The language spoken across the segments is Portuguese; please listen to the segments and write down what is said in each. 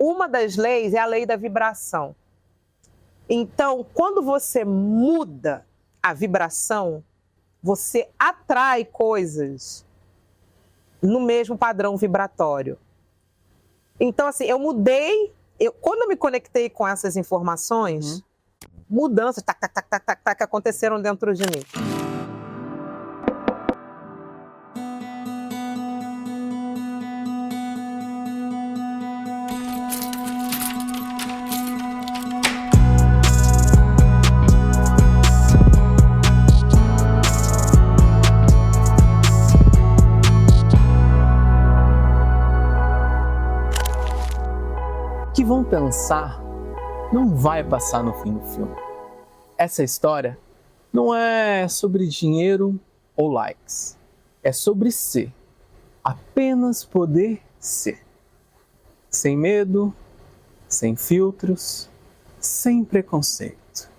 uma das leis é a lei da vibração. Então, quando você muda a vibração, você atrai coisas no mesmo padrão vibratório. Então, assim, eu mudei, quando eu me conectei com essas informações, mudanças aconteceram dentro de mim. Que vão pensar não vai passar no fim do filme. Essa história não é sobre dinheiro ou likes. É sobre ser. Apenas poder ser. Sem medo, sem filtros, sem preconceito.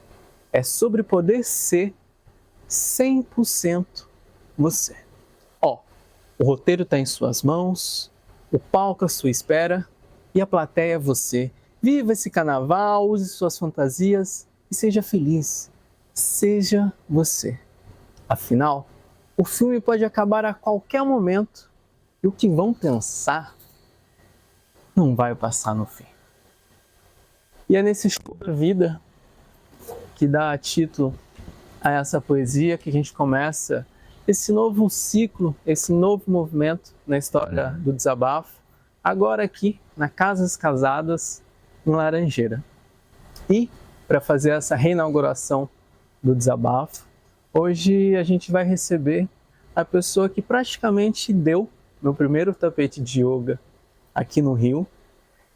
É sobre poder ser 100% você. Ó, o roteiro está em suas mãos, o palco à sua espera, e a plateia é você. Viva esse carnaval, use suas fantasias e seja feliz. Seja você. Afinal, o filme pode acabar a qualquer momento e o que vão pensar não vai passar no fim. E é nesse show da vida que dá título a essa poesia que a gente começa esse novo ciclo, esse novo movimento na história do desabafo, agora aqui na Casas Casadas, em Laranjeira. E, para fazer essa reinauguração do desabafo, hoje a gente vai receber a pessoa que praticamente deu meu primeiro tapete de yoga aqui no Rio.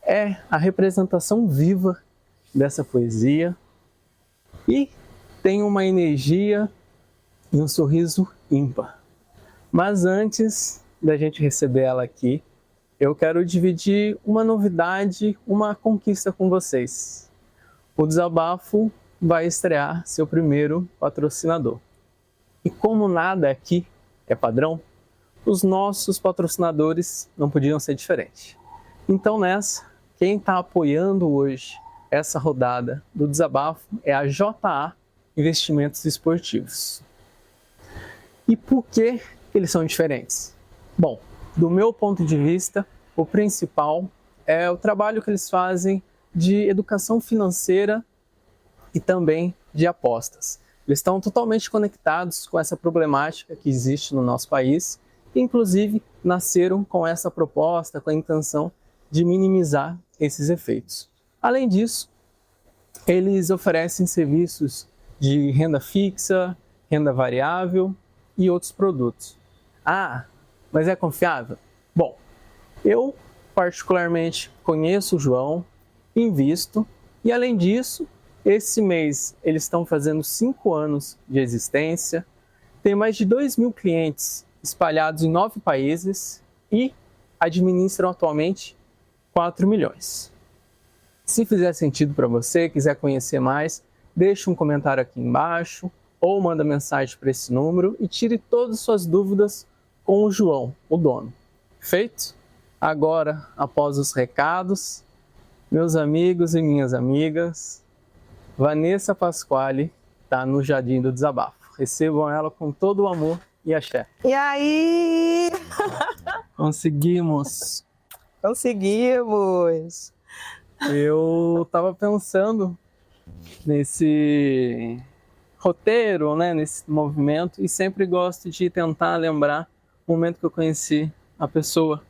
É a representação viva dessa poesia e tem uma energia e um sorriso ímpar. Mas antes da gente receber ela aqui, eu quero dividir uma novidade, uma conquista com vocês. O Desabafo vai estrear seu primeiro patrocinador. E como nada aqui é padrão, os nossos patrocinadores não podiam ser diferentes. Então nessa, quem está apoiando hoje essa rodada do Desabafo é a JA Investimentos Esportivos. E por que eles são diferentes? Bom, do meu ponto de vista, o principal é o trabalho que eles fazem de educação financeira e também de apostas. Eles estão totalmente conectados com essa problemática que existe no nosso país e, inclusive, nasceram com essa proposta, com a intenção de minimizar esses efeitos. Além disso, eles oferecem serviços de renda fixa, renda variável e outros produtos. Ah, mas é confiável? Bom, eu particularmente conheço o João, invisto e além disso, esse mês eles estão fazendo 5 anos de existência, tem mais de 2.000 clientes espalhados em 9 países e administram atualmente 4 milhões. Se fizer sentido para você, quiser conhecer mais, deixe um comentário aqui embaixo ou manda mensagem para esse número e tire todas as suas dúvidas com o João, o dono. Feito? Agora, após os recados, meus amigos e minhas amigas, Vanessa Pasquale está no Jardim do Desabafo. Recebam ela com todo o amor e axé. E aí? Conseguimos! Conseguimos! Eu estava pensando nesse roteiro, né, nesse movimento, e sempre gosto de tentar lembrar o momento que eu conheci a pessoa.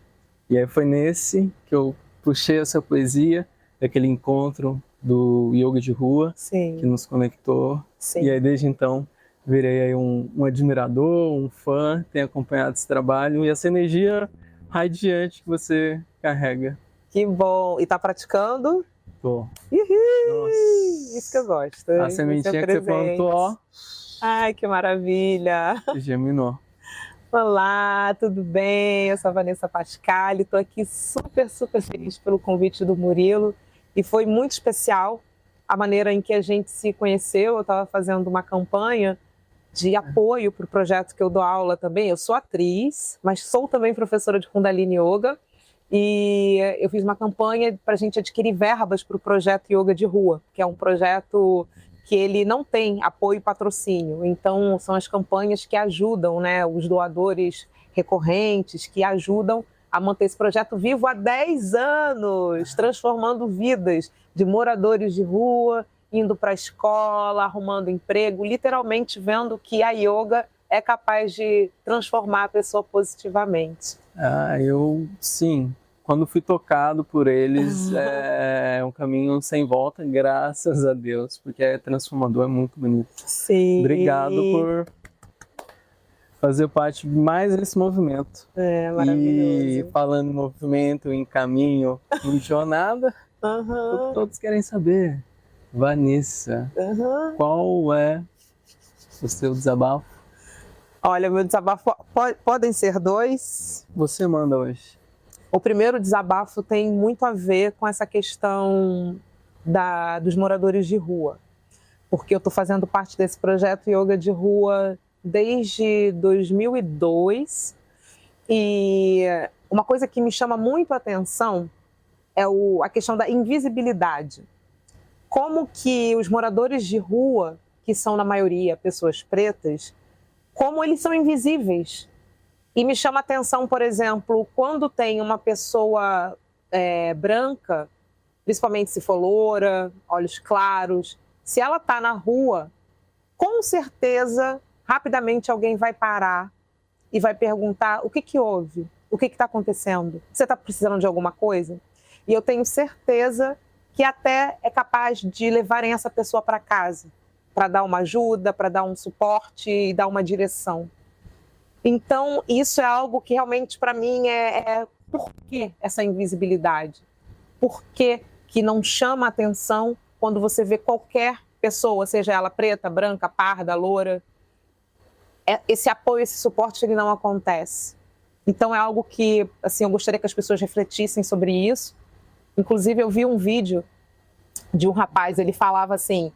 E aí foi nesse que eu puxei essa poesia, daquele encontro do yoga de rua, Sim. que nos conectou. Sim. E aí desde então virei aí um admirador, um fã, tenho acompanhado esse trabalho e essa energia radiante que você carrega. Que bom! E tá praticando? Tô. Nossa. Isso que eu gosto. A sementinha que você plantou, ó. Ai, que maravilha! Germinou. Olá, tudo bem? Eu sou a Vanessa Pasquale, estou aqui super feliz pelo convite do Murilo e foi muito especial a maneira em que a gente se conheceu. Eu estava fazendo uma campanha de apoio para o projeto que eu dou aula também. Eu sou atriz, mas sou também professora de Kundalini Yoga e eu fiz uma campanha para a gente adquirir verbas para o projeto Yoga de Rua, que é um projeto que ele não tem apoio e patrocínio. Então, são as campanhas que ajudam, né, os doadores recorrentes, que ajudam a manter esse projeto vivo há 10 anos, transformando vidas de moradores de rua, indo para a escola, arrumando emprego, literalmente vendo que a yoga é capaz de transformar a pessoa positivamente. Sim. Quando fui tocado por eles, é um caminho sem volta, graças a Deus, porque é transformador, é muito bonito. Sim. Obrigado por fazer parte mais desse movimento. É maravilhoso. E falando em movimento, em caminho, em jornada, o que todos querem saber. Vanessa, qual é o seu desabafo? Olha, meu desabafo podem ser 2. Você manda hoje. O primeiro desabafo tem muito a ver com essa questão dos moradores de rua, porque eu estou fazendo parte desse projeto Yoga de Rua desde 2002 e uma coisa que me chama muito a atenção é a questão da invisibilidade. Como que os moradores de rua, que são na maioria pessoas pretas, como eles são invisíveis. E me chama a atenção, por exemplo, quando tem uma pessoa branca, principalmente se for loura, olhos claros, se ela está na rua, com certeza, rapidamente alguém vai parar e vai perguntar o que houve, o que está acontecendo, você está precisando de alguma coisa? E eu tenho certeza que até é capaz de levarem essa pessoa para casa, para dar uma ajuda, para dar um suporte e dar uma direção. Então, isso é algo que realmente, para mim, por que essa invisibilidade? Por que não chama atenção quando você vê qualquer pessoa, seja ela preta, branca, parda, loura? Esse apoio, esse suporte, ele não acontece. Então, é algo que, assim, eu gostaria que as pessoas refletissem sobre isso. Inclusive, eu vi um vídeo de um rapaz, ele falava assim...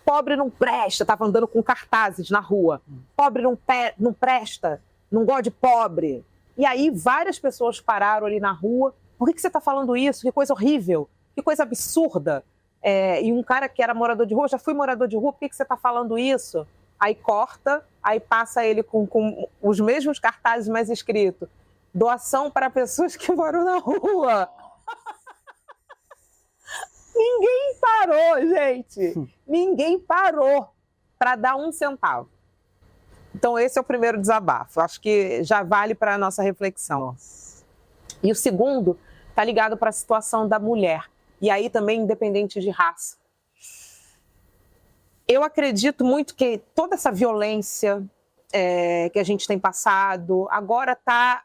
Pobre não presta, estava andando com cartazes na rua. Pobre não presta, não gosta de pobre. E aí várias pessoas pararam ali na rua. Por que você está falando isso? Que coisa horrível, que coisa absurda. E um cara que era morador de rua, já fui morador de rua, por que você está falando isso? Aí corta, aí passa ele com os mesmos cartazes, mas escrito: doação para pessoas que moram na rua. Ninguém parou, gente. Ninguém parou para dar 1 centavo. Então, esse é o primeiro desabafo. Acho que já vale para a nossa reflexão. Nossa. E o segundo está ligado para a situação da mulher. E aí também independente de raça. Eu acredito muito que toda essa violência que a gente tem passado, agora está...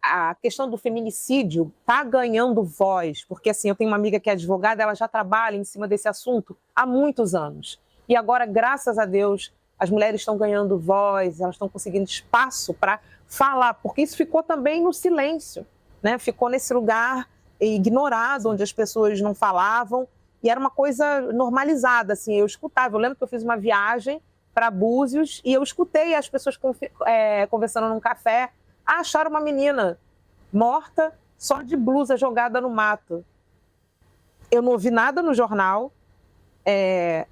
A questão do feminicídio está ganhando voz, porque assim, eu tenho uma amiga que é advogada, ela já trabalha em cima desse assunto há muitos anos. E agora, graças a Deus, as mulheres estão ganhando voz, elas estão conseguindo espaço para falar, porque isso ficou também no silêncio, né? Ficou nesse lugar ignorado, onde as pessoas não falavam, e era uma coisa normalizada, assim, eu escutava. Eu lembro que eu fiz uma viagem para Búzios e eu escutei as pessoas conversando num café. Acharam uma menina morta, só de blusa jogada no mato. Eu não ouvi nada no jornal,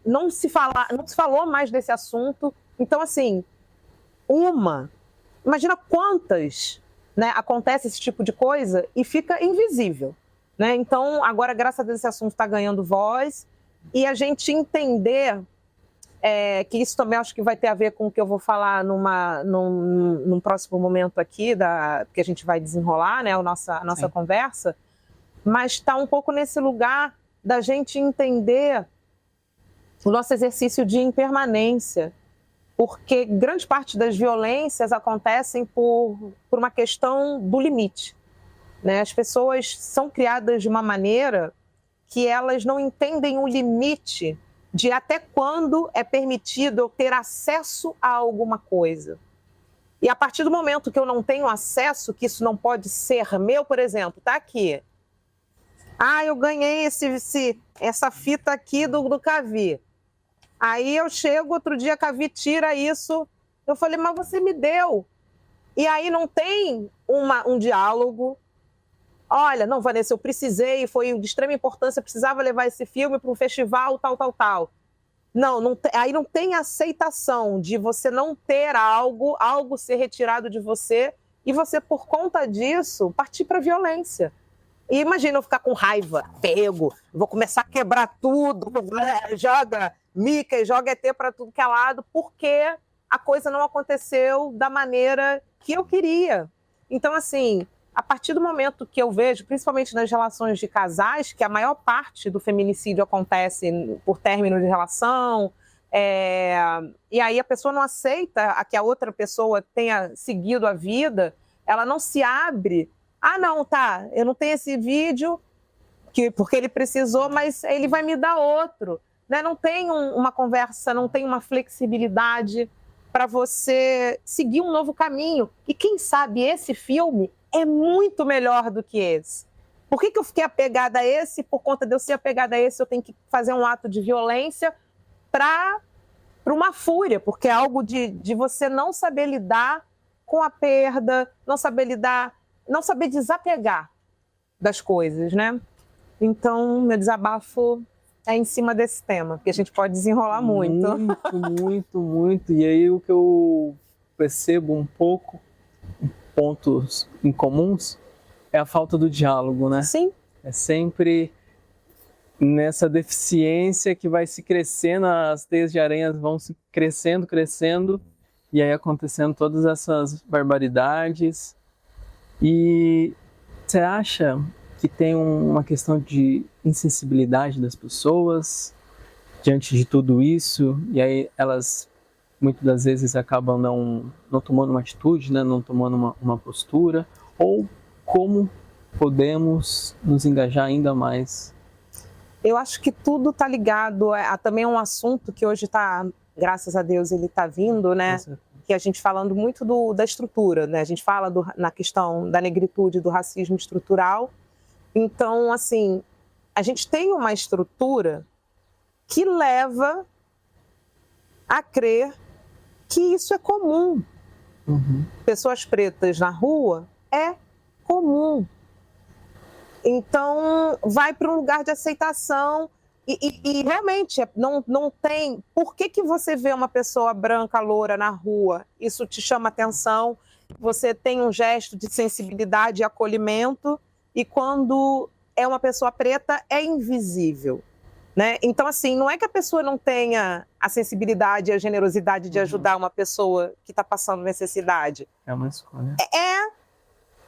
não se falou mais desse assunto. Então, assim, imagina quantas, né, acontece esse tipo de coisa e fica invisível, né? Então, agora, graças a Deus, esse assunto está ganhando voz e a gente entender... que isso também acho que vai ter a ver com o que eu vou falar num próximo momento aqui, que a gente vai desenrolar, né, a nossa conversa, mas está um pouco nesse lugar da gente entender o nosso exercício de impermanência, porque grande parte das violências acontecem por uma questão do limite, né? As pessoas são criadas de uma maneira que elas não entendem o limite de até quando é permitido eu ter acesso a alguma coisa. E a partir do momento que eu não tenho acesso, que isso não pode ser meu, por exemplo, tá aqui. Eu ganhei essa fita aqui do Cavi. Aí eu chego, outro dia a Cavi tira isso. Eu falei, mas você me deu. E aí não tem um diálogo. Olha, não, Vanessa, eu precisei, foi de extrema importância, precisava levar esse filme para um festival, tal, tal, tal. Não, aí não tem aceitação de você não ter algo ser retirado de você e você, por conta disso, partir para a violência. E imagina eu ficar com raiva, pego, vou começar a quebrar tudo, joga Mickey, joga ET para tudo que é lado, porque a coisa não aconteceu da maneira que eu queria. Então, assim, a partir do momento que eu vejo, principalmente nas relações de casais, que a maior parte do feminicídio acontece por término de relação, e aí a pessoa não aceita que a outra pessoa tenha seguido a vida, ela não se abre. Ah, não, tá, eu não tenho esse vídeo porque ele precisou, mas ele vai me dar outro. Né? Não tem uma conversa, não tem uma flexibilidade para você seguir um novo caminho. E quem sabe esse filme é muito melhor do que esse. Por que eu fiquei apegada a esse? Por conta de eu ser apegada a esse, eu tenho que fazer um ato de violência para uma fúria, porque é algo de você não saber lidar com a perda, não saber desapegar das coisas, né? Então, meu desabafo é em cima desse tema, porque a gente pode desenrolar muito. Muito. E aí o que eu percebo um pouco, pontos em comuns, é a falta do diálogo, né? Sim. É sempre nessa deficiência que vai se crescendo, as teias de aranha vão se crescendo, e aí acontecendo todas essas barbaridades. E você acha que tem uma questão de insensibilidade das pessoas diante de tudo isso, e aí elas muitas das vezes acabam não tomando uma atitude, né? Não tomando uma postura, ou como podemos nos engajar ainda mais? Eu acho que tudo está ligado a também um assunto que hoje está, graças a Deus, ele está vindo, né? Que a gente falando muito da estrutura, né? A gente fala na questão da negritude, do racismo estrutural. Então, assim, a gente tem uma estrutura que leva a crer que isso é comum. Uhum. Pessoas pretas na rua é comum. Então, vai para um lugar de aceitação e realmente não tem... Por que você vê uma pessoa branca, loura na rua? Isso te chama atenção, você tem um gesto de sensibilidade e acolhimento, e quando é uma pessoa preta, é invisível. Né? Então, assim, não é que a pessoa não tenha a sensibilidade e a generosidade de ajudar uma pessoa que está passando necessidade. É uma escolha.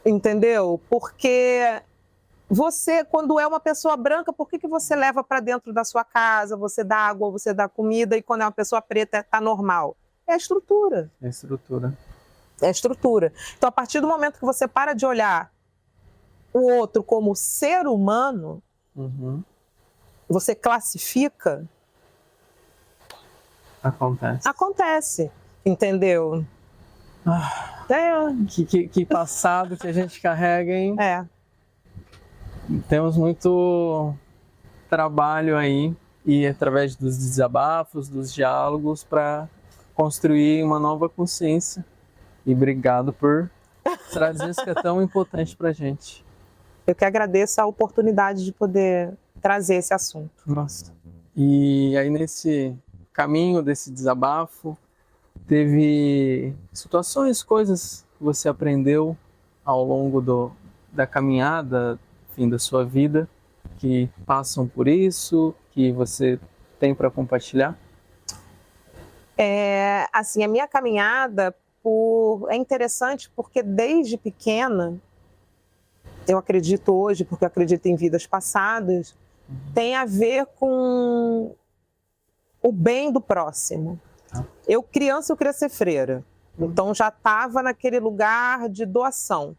Entendeu? Porque você, quando é uma pessoa branca, por que você leva para dentro da sua casa, você dá água, você dá comida, e quando é uma pessoa preta, está normal? É a estrutura. É a estrutura. É a estrutura. Então, a partir do momento que você para de olhar o outro como ser humano, você classifica... Acontece, entendeu? Que passado que a gente carrega, hein? Temos muito trabalho aí, e através dos desabafos, dos diálogos, para construir uma nova consciência. E obrigado por trazer isso que é tão importante para a gente. Eu que agradeço a oportunidade de poder trazer esse assunto. Nossa. E aí nesse caminho desse desabafo, teve situações, coisas que você aprendeu ao longo da caminhada, enfim, da sua vida, que passam por isso, que você tem para compartilhar? Assim, a minha caminhada é interessante porque desde pequena, eu acredito hoje, porque eu acredito em vidas passadas, tem a ver com o bem do próximo. Eu criança, eu queria ser freira. Então já estava naquele lugar de doação.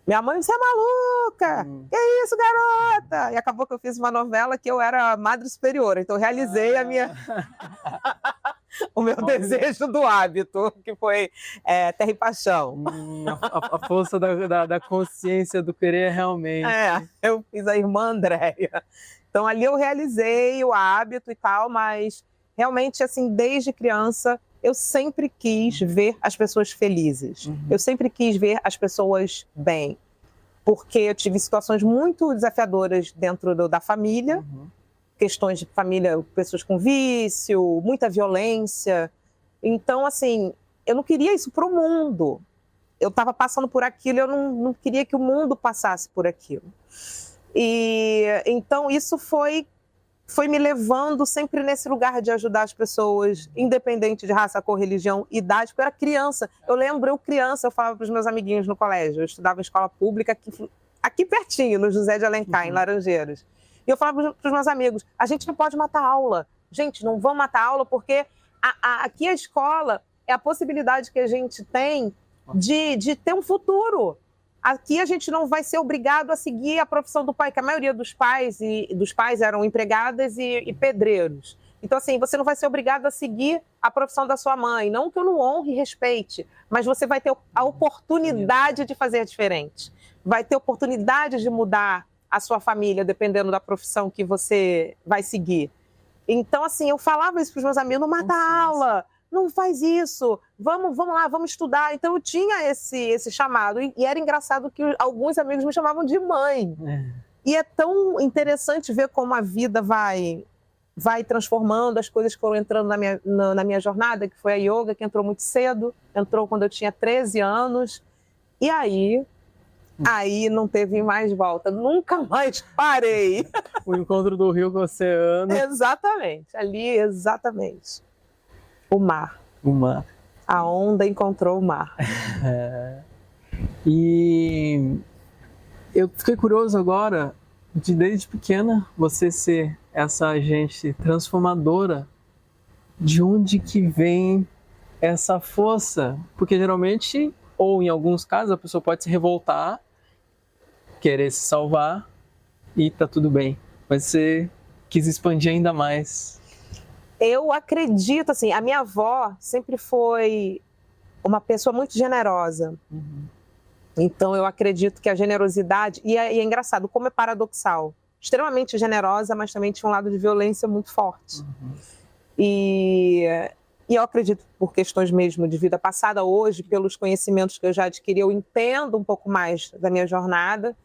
Minha mãe, você é maluca? Que isso, garota? E acabou que eu fiz uma novela que eu era madre superiora. Então eu realizei o meu desejo do hábito, que foi Terra e Paixão. A força da consciência do querer realmente. Eu fiz a irmã Andréia. Então ali eu realizei o hábito e tal, mas realmente, assim, desde criança, eu sempre quis ver as pessoas felizes. Eu sempre quis ver as pessoas bem. Porque eu tive situações muito desafiadoras dentro da família, questões de família, pessoas com vício, muita violência. Então, assim, eu não queria isso para o mundo. Eu estava passando por aquilo, eu não queria que o mundo passasse por aquilo. E então isso foi me levando sempre nesse lugar de ajudar as pessoas, independente de raça, cor, religião, idade, porque eu era criança. Eu lembro, eu falava para os meus amiguinhos no colégio, eu estudava em escola pública aqui pertinho, no José de Alencar, em Laranjeiras. E eu falava para os meus amigos, a gente não pode matar a aula. Gente, não vamos matar a aula porque aqui a escola é a possibilidade que a gente tem de ter um futuro. Aqui a gente não vai ser obrigado a seguir a profissão do pai, que a maioria dos pais eram empregadas e pedreiros. Então, assim, você não vai ser obrigado a seguir a profissão da sua mãe. Não que eu não honre e respeite, mas você vai ter a oportunidade de fazer diferente. Vai ter oportunidade de mudar a sua família, dependendo da profissão que você vai seguir. Então, assim, eu falava isso para os meus amigos, não mata a aula. Não faz isso, vamos lá, vamos estudar. Então eu tinha esse chamado. E era engraçado que alguns amigos me chamavam de mãe. E é tão interessante ver como a vida vai transformando, as coisas que foram entrando na minha jornada, que foi a yoga, que entrou muito cedo, entrou quando eu tinha 13 anos. E aí não teve mais volta, nunca mais parei. O encontro do rio com o oceano. Exatamente, ali, exatamente. O mar. A onda encontrou o mar. E eu fiquei curioso agora de, desde pequena, você ser essa agente transformadora. De onde que vem essa força? Porque geralmente, ou em alguns casos, a pessoa pode se revoltar, querer se salvar e tá tudo bem. Mas você quis expandir ainda mais. Eu acredito, assim, a minha avó sempre foi uma pessoa muito generosa. Então, eu acredito que a generosidade... E é engraçado, como é paradoxal. Extremamente generosa, mas também tinha um lado de violência muito forte. E eu acredito, por questões mesmo de vida passada, hoje, pelos conhecimentos que eu já adquiri, eu entendo um pouco mais da minha jornada.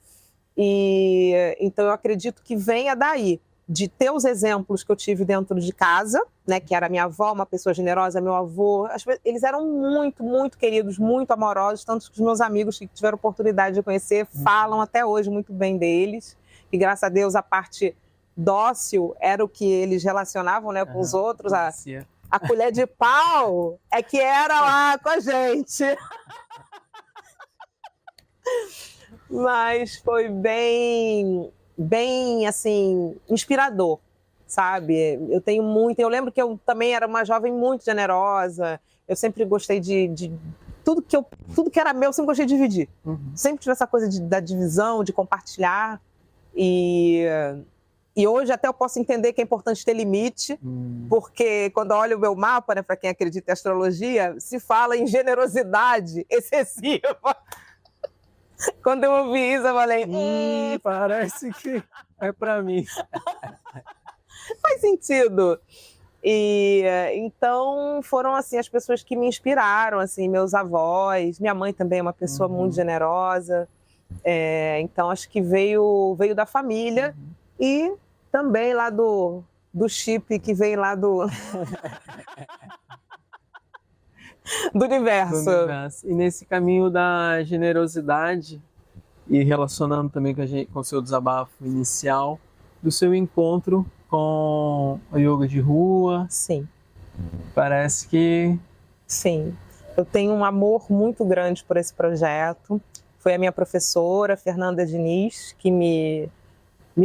E então, eu acredito que venha daí. De ter os exemplos que eu tive dentro de casa, né, que era minha avó, uma pessoa generosa, meu avô, eles eram muito, muito queridos, muito amorosos, tanto que os meus amigos que tiveram oportunidade de conhecer falam até hoje muito bem deles, e graças a Deus a parte dócil era o que eles relacionavam, né, com os outros, a colher de pau é que era lá com a gente. Mas foi bem, assim, inspirador, sabe? Eu lembro que eu também era uma jovem muito generosa, eu sempre gostei de tudo que era meu, eu sempre gostei de dividir. Sempre tive essa coisa da divisão, de compartilhar, e hoje até eu posso entender que é importante ter limite, porque quando eu olho o meu mapa, né, para quem acredita em astrologia, se fala em generosidade excessiva. Quando eu ouvi isso, eu falei... Parece que é pra mim. Faz sentido. E então foram assim as pessoas que me inspiraram, assim, meus avós. Minha mãe também é uma pessoa muito generosa. Então acho que veio da família e também lá do chip que vem lá do universo. E nesse caminho da generosidade, e relacionando também com o seu desabafo inicial, do seu encontro com a yoga de rua. Sim. Parece que... Sim. Eu tenho um amor muito grande por esse projeto. Foi a minha professora, Fernanda Diniz, que me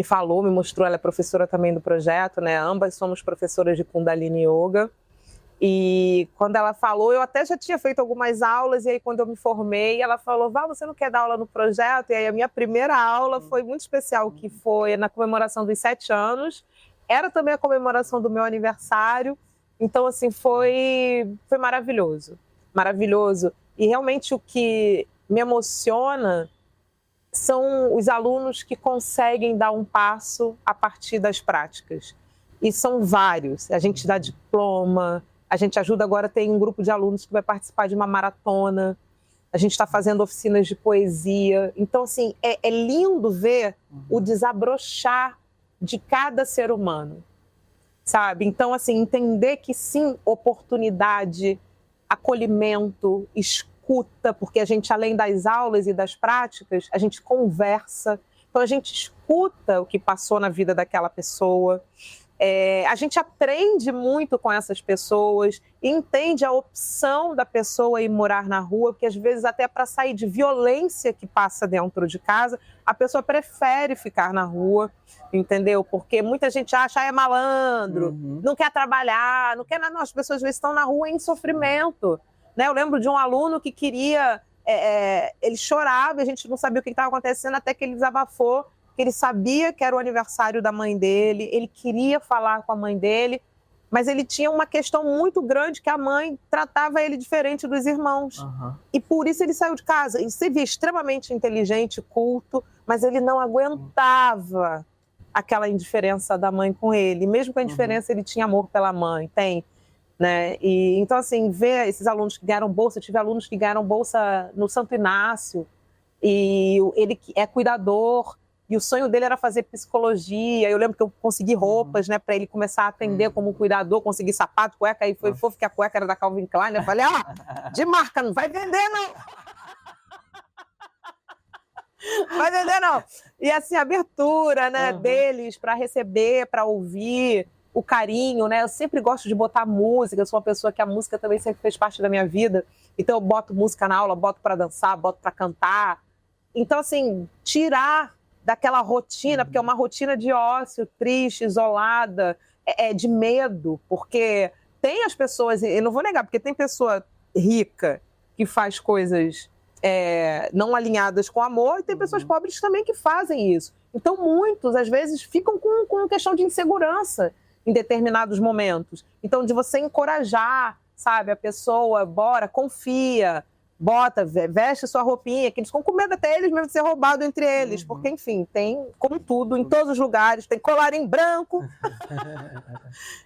falou, me mostrou. Ela é professora também do projeto, né? Ambas somos professoras de Kundalini Yoga. E quando ela falou, eu até já tinha feito algumas aulas, e aí quando eu me formei, ela falou, Val, você não quer dar aula no projeto? E aí a minha primeira aula foi muito especial, que foi na comemoração dos 7 anos, era também a comemoração do meu aniversário, então assim, foi maravilhoso, maravilhoso. E realmente o que me emociona são os alunos que conseguem dar um passo a partir das práticas. E são vários, a gente dá diploma, A gente ajuda agora, tem um grupo de alunos que vai participar de uma maratona. A gente está fazendo oficinas de poesia. Então, assim, é lindo ver o desabrochar de cada ser humano, sabe? Então, assim, entender que sim, oportunidade, acolhimento, escuta, porque a gente, além das aulas e das práticas, a gente conversa. Então, a gente escuta o que passou na vida daquela pessoa. A gente aprende muito com essas pessoas, entende a opção da pessoa ir morar na rua, porque às vezes até para sair de violência que passa dentro de casa, a pessoa prefere ficar na rua, entendeu? Porque muita gente acha, é malandro, não quer trabalhar, não quer nada. Não, as pessoas às vezes estão na rua em sofrimento, né? Eu lembro de um aluno que queria, ele chorava, a gente não sabia o que estava acontecendo, até que ele desabafou, que ele sabia que era o aniversário da mãe dele, ele queria falar com a mãe dele, mas ele tinha uma questão muito grande que a mãe tratava ele diferente dos irmãos. E por isso ele saiu de casa. Ele se via extremamente inteligente, culto, mas ele não aguentava aquela indiferença da mãe com ele. Mesmo com a indiferença, ele tinha amor pela mãe, tem. Né? E, então, assim, ver esses alunos que ganharam bolsa, eu tive alunos que ganharam bolsa no Santo Inácio, e ele é cuidador, e o sonho dele era fazer psicologia. Eu lembro que eu consegui roupas, né, para ele começar a atender como cuidador, consegui sapato, cueca, aí foi fofo que a cueca era da Calvin Klein. Eu falei, de marca, não vai vender, não. Vai vender, não. E assim, a abertura, né, deles para receber, para ouvir, o carinho, né? Eu sempre gosto de botar música, eu sou uma pessoa que a música também sempre fez parte da minha vida. Então eu boto música na aula, boto para dançar, boto para cantar. Então, assim, tirar daquela rotina, porque é uma rotina de ócio, triste, isolada, de medo, porque tem as pessoas, eu não vou negar, porque tem pessoa rica que faz coisas não alinhadas com amor, e tem pessoas pobres também que fazem isso. Então, muitos, às vezes, ficam com questão de insegurança em determinados momentos. Então, de você encorajar, sabe, a pessoa, bora, confia, bota, veste sua roupinha, que eles ficam com medo até eles mesmo de ser roubado entre eles, porque, enfim, tem, como tudo, em todos os lugares, tem colarinho branco,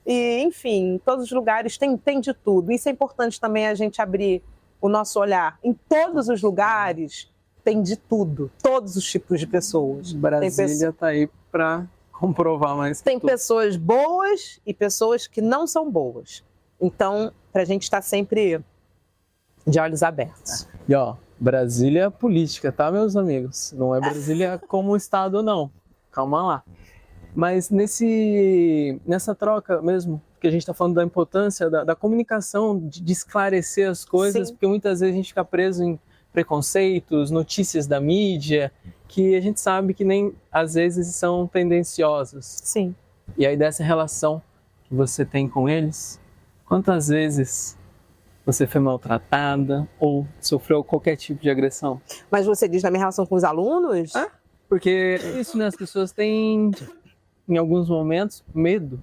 e, enfim, em todos os lugares tem de tudo. Isso é importante também a gente abrir o nosso olhar. Em todos os lugares tem de tudo, todos os tipos de pessoas. Brasília está aí para comprovar mais. Tem pessoas boas e pessoas que não são boas. Então, para a gente estar sempre de olhos abertos. E ó, Brasília é política, tá, meus amigos? Não é Brasília como estado, não. Calma lá. Mas nessa troca mesmo, que a gente está falando da importância da comunicação, de esclarecer as coisas, porque muitas vezes a gente fica preso em preconceitos, notícias da mídia, que a gente sabe que nem às vezes são tendenciosos. Sim. E aí dessa relação que você tem com eles, quantas vezes você foi maltratada ou sofreu qualquer tipo de agressão? Mas você diz na minha relação com os alunos? Porque isso, né, as pessoas têm, em alguns momentos, medo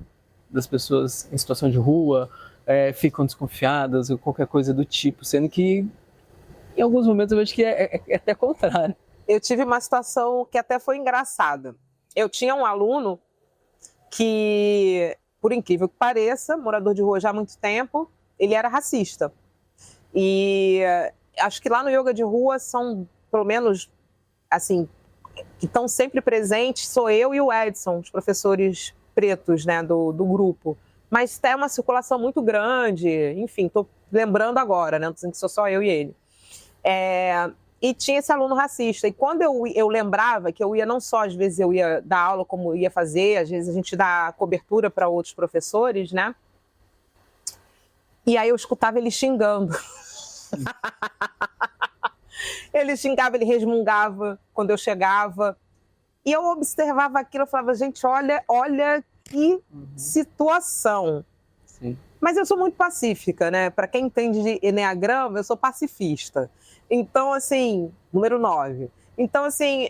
das pessoas em situação de rua, ficam desconfiadas ou qualquer coisa do tipo, sendo que em alguns momentos eu vejo que é até contrário. Eu tive uma situação que até foi engraçada. Eu tinha um aluno que, por incrível que pareça, morador de rua já há muito tempo, ele era racista. E acho que lá no yoga de rua são, pelo menos, assim, que estão sempre presentes, sou eu e o Edson, os professores pretos, né, do grupo. Mas tem uma circulação muito grande, enfim, estou lembrando agora, né, não tô dizendo que sou só eu e ele. E tinha esse aluno racista. E quando eu lembrava que eu ia, não só às vezes eu ia dar aula como ia fazer, às vezes a gente dá cobertura para outros professores, né? E aí eu escutava ele xingando. Ele xingava, ele resmungava quando eu chegava. E eu observava aquilo, eu falava, gente, olha que situação. Sim. Mas eu sou muito pacífica, né? Para quem entende de Eneagrama, eu sou pacifista. Então, assim, número 9. Então, assim,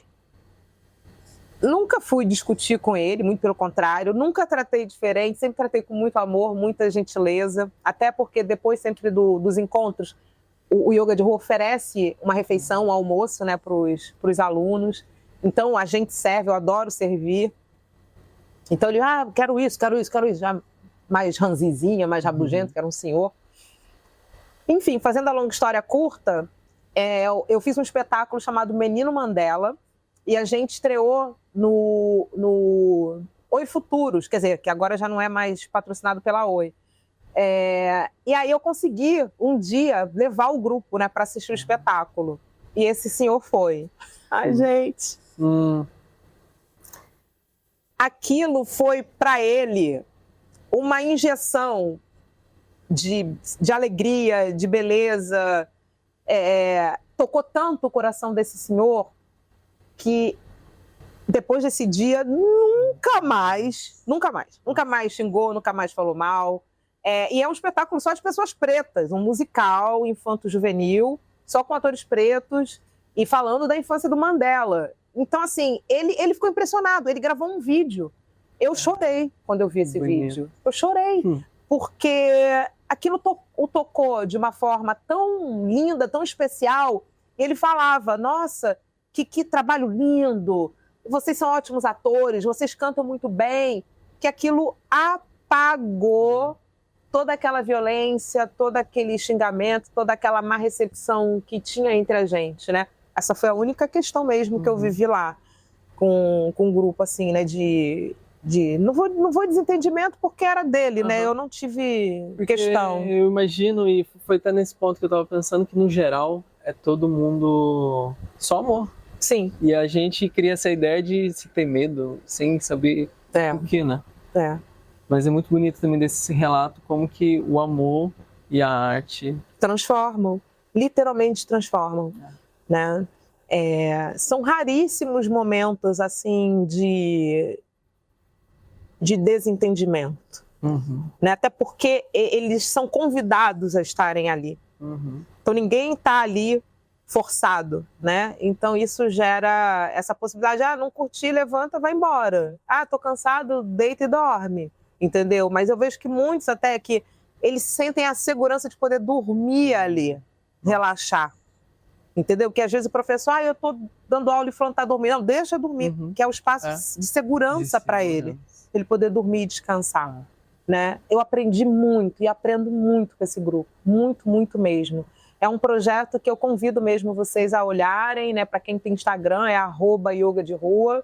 nunca fui discutir com ele, muito pelo contrário, nunca tratei diferente, sempre tratei com muito amor, muita gentileza, até porque depois sempre dos encontros, o Yoga de Rua oferece uma refeição, um almoço, né, para os alunos. Então, a gente serve, eu adoro servir. Então, ele, quero isso. Já mais ranzizinha, mais rabugento, que era um senhor. Enfim, fazendo a longa história curta, eu fiz um espetáculo chamado Menino Mandela e a gente estreou no Oi Futuros, quer dizer, que agora já não é mais patrocinado pela Oi. E aí eu consegui, um dia, levar o grupo, né, para assistir o espetáculo. E esse senhor foi. Ai, gente. Aquilo foi, para ele, uma injeção de alegria, de beleza. Tocou tanto o coração desse senhor que, depois desse dia, nunca mais xingou, nunca mais falou mal. E é um espetáculo só de pessoas pretas, um musical infanto-juvenil, só com atores pretos e falando da infância do Mandela. Então, assim, ele ficou impressionado, ele gravou um vídeo. Eu chorei quando eu vi esse vídeo. Eu chorei, porque aquilo o tocou de uma forma tão linda, tão especial. E ele falava, nossa, que trabalho lindo, vocês são ótimos atores, vocês cantam muito bem, que aquilo apagou toda aquela violência, todo aquele xingamento, toda aquela má recepção que tinha entre a gente, né? Essa foi a única questão mesmo que eu vivi lá, com um grupo, assim, né, não vou desentendimento porque era dele, né? Eu não tive questão. Eu imagino, e foi até nesse ponto que eu estava pensando, que no geral é todo mundo só amor. Sim. E a gente cria essa ideia de se ter medo, sem saber o que, né? Mas é muito bonito também desse relato, como que o amor e a arte transformam, literalmente transformam, né? São raríssimos momentos, assim, de desentendimento, né? Até porque eles são convidados a estarem ali. Então ninguém está ali forçado, né? Então isso gera essa possibilidade, não curti, levanta, vai embora. Tô cansado, deita e dorme. Entendeu? Mas eu vejo que muitos até que eles sentem a segurança de poder dormir ali, relaxar. Entendeu? Que às vezes o professor, eu estou dando aula e fulano está dormindo. Não, deixa dormir, que é o espaço de segurança para ele poder dormir e descansar. Né? Eu aprendi muito e aprendo muito com esse grupo, muito, muito mesmo. É um projeto que eu convido mesmo vocês a olharem, né? Para quem tem Instagram, é @yoga-de-rua.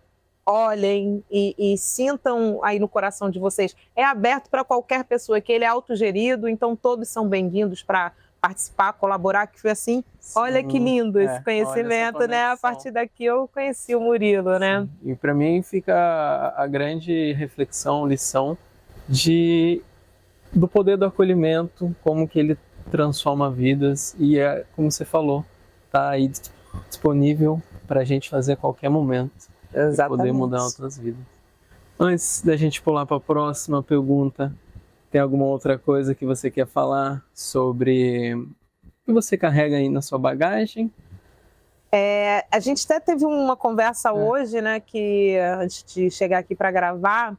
Olhem e sintam aí no coração de vocês. É aberto para qualquer pessoa, que ele é autogerido, então todos são bem-vindos para participar, colaborar, que foi assim. Sim, olha que lindo esse conhecimento, né? A partir daqui eu conheci o Murilo, né? Sim. E para mim fica a grande reflexão, lição do poder do acolhimento, como que ele transforma vidas e como você falou, tá aí disponível para a gente fazer a qualquer momento. Exatamente. Poder mudar outras vidas. Antes da gente pular para a próxima pergunta, tem alguma outra coisa que você quer falar sobre o que você carrega aí na sua bagagem? A gente até teve uma conversa hoje, né, que antes de chegar aqui para gravar,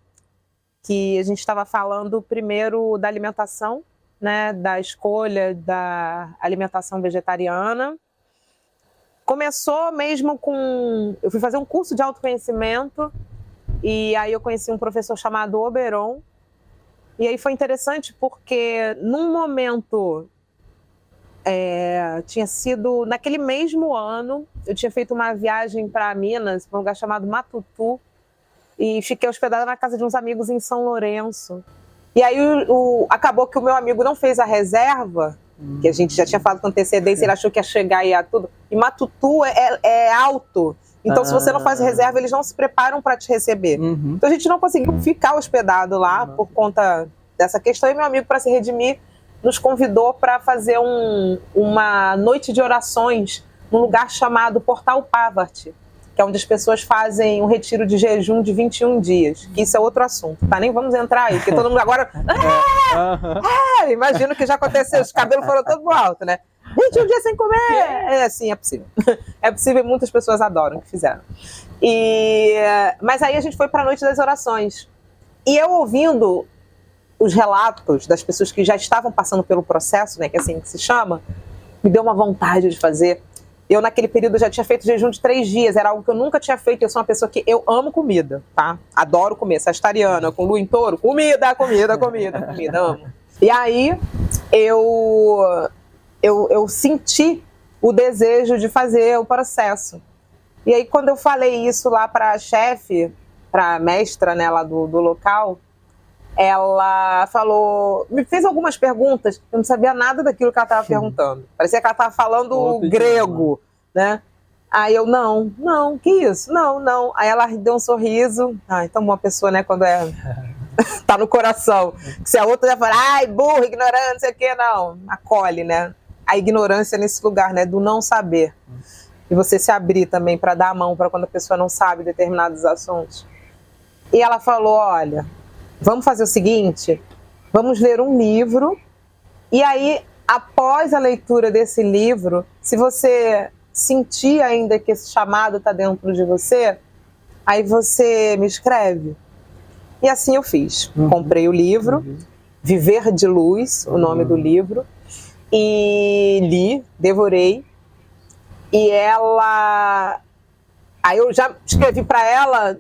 que a gente estava falando primeiro da alimentação, né, da escolha da alimentação vegetariana. Começou mesmo eu fui fazer um curso de autoconhecimento e aí eu conheci um professor chamado Oberon. E aí foi interessante porque num momento, tinha sido naquele mesmo ano, eu tinha feito uma viagem para Minas, para um lugar chamado Matutu, e fiquei hospedada na casa de uns amigos em São Lourenço. E aí acabou que o meu amigo não fez a reserva, que a gente já tinha falado com antecedência, ele achou que ia chegar e ia tudo. E Matutu é alto, então se você não faz reserva, eles não se preparam para te receber. Então a gente não conseguiu ficar hospedado lá por conta dessa questão, e meu amigo, para se redimir, nos convidou para fazer uma noite de orações num lugar chamado Portal Pavart, que é onde as pessoas fazem um retiro de jejum de 21 dias, que isso é outro assunto, tá? Nem vamos entrar aí, porque todo mundo agora... imagino que já aconteceu, os cabelos foram todos pro alto, né? 21 dias sem comer! Sim, é possível. É possível, muitas pessoas adoram o que fizeram. Mas aí a gente foi para a Noite das Orações. E eu ouvindo os relatos das pessoas que já estavam passando pelo processo, né, que é assim que se chama, me deu uma vontade de fazer. Eu, naquele período, já tinha feito jejum de 3 dias. Era algo que eu nunca tinha feito. Eu sou uma pessoa que eu amo comida, tá? Adoro comer. Sagitariana, com lua em touro. Comida, amo. E aí, eu senti o desejo de fazer o processo. E aí, quando eu falei isso lá para a chefe, para a mestra, né, lá do local, ela falou, me fez algumas perguntas, eu não sabia nada daquilo que ela estava perguntando. Parecia que ela estava falando grego, né? Aí eu, não, que isso? Não. Aí ela deu um sorriso. Então uma pessoa, né, quando tá no coração. Se a outra já fala, ai, burro, ignorante, não sei o quê, não. Acolhe, né? A ignorância nesse lugar, né, do não saber. E você se abrir também para dar a mão para quando a pessoa não sabe determinados assuntos. E ela falou, olha, vamos fazer o seguinte, vamos ler um livro, e aí, após a leitura desse livro, se você sentir ainda que esse chamado está dentro de você, aí você me escreve. E assim eu fiz. Comprei o livro, Viver de Luz, o nome do livro, e li, devorei, e ela... Aí eu já escrevi para ela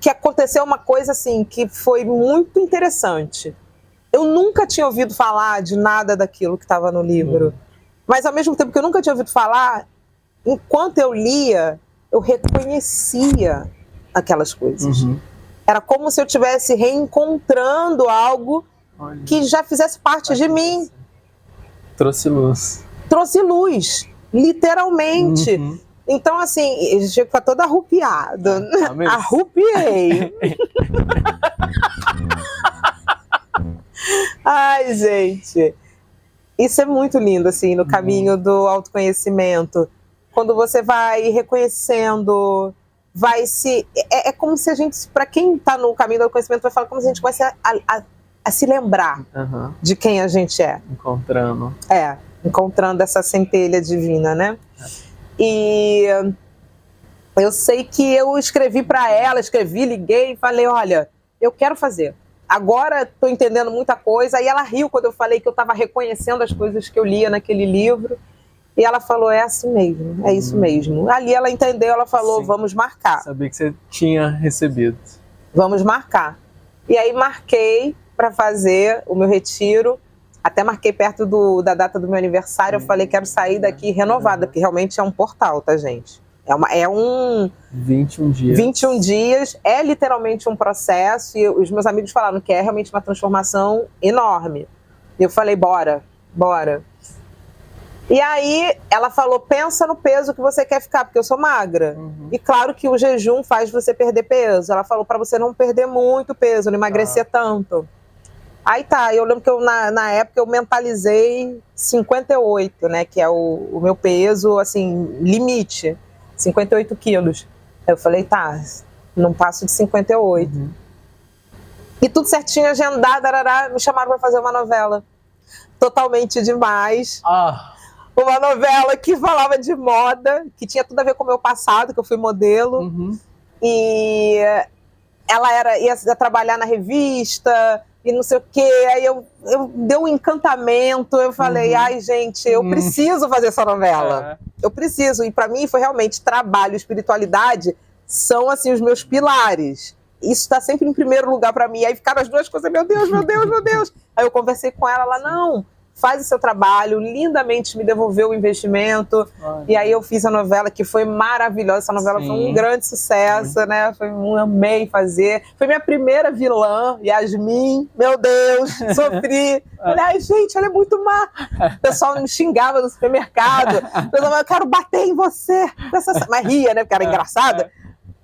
que aconteceu uma coisa assim, que foi muito interessante. Eu nunca tinha ouvido falar de nada daquilo que estava no livro. Mas ao mesmo tempo que eu nunca tinha ouvido falar, enquanto eu lia, eu reconhecia aquelas coisas. Era como se eu estivesse reencontrando algo que já fizesse parte de mim. Trouxe luz. Trouxe luz, literalmente. Então, assim, eu chego toda arrupiada. Arrupiei. Ai, gente. Isso é muito lindo, assim, no caminho do autoconhecimento. Quando você vai reconhecendo, vai se... É como se a gente, para quem está no caminho do autoconhecimento, vai falar como se a gente começa a se lembrar de quem a gente é. Encontrando essa centelha divina, né? E eu sei que eu escrevi para ela, liguei e falei, olha, eu quero fazer. Agora estou entendendo muita coisa. E ela riu quando eu falei que eu estava reconhecendo as coisas que eu lia naquele livro. E ela falou, é assim mesmo, é isso mesmo. Ali ela entendeu, ela falou, sim, vamos marcar. Sabia que você tinha recebido. Vamos marcar. E aí marquei para fazer o meu retiro. Até marquei perto da data do meu aniversário. Eu falei, quero sair daqui renovada, porque realmente é um portal, tá, gente? É um... 21 dias. 21 dias, é literalmente um processo, e os meus amigos falaram que é realmente uma transformação enorme. E eu falei, bora. E aí ela falou, pensa no peso que você quer ficar, porque eu sou magra. E claro que o jejum faz você perder peso. Ela falou para você não perder muito peso, não emagrecer tanto. Aí tá, eu lembro que na época eu mentalizei 58, né, que é o meu peso, assim, limite, 58 quilos. Eu falei, tá, não passo de 58. E tudo certinho, agendado, me chamaram para fazer uma novela. Totalmente demais. Uma novela que falava de moda, que tinha tudo a ver com o meu passado, que eu fui modelo. E ela ia trabalhar na revista... e não sei o quê, aí eu deu um encantamento, eu falei, ai gente, eu preciso fazer essa novela, eu preciso, e para mim foi realmente trabalho e espiritualidade, são assim os meus pilares, isso está sempre em primeiro lugar para mim, aí ficaram as duas coisas, meu Deus, aí eu conversei com ela, não, faz o seu trabalho, lindamente me devolveu o investimento, e aí eu fiz a novela que foi maravilhosa, essa novela foi um grande sucesso, né, amei fazer, foi minha primeira vilã, Yasmin, meu Deus, sofri, falei, ai gente, ela é muito má, o pessoal me xingava no supermercado, o pessoal falava, eu quero bater em você, mas ria, né, porque era engraçada,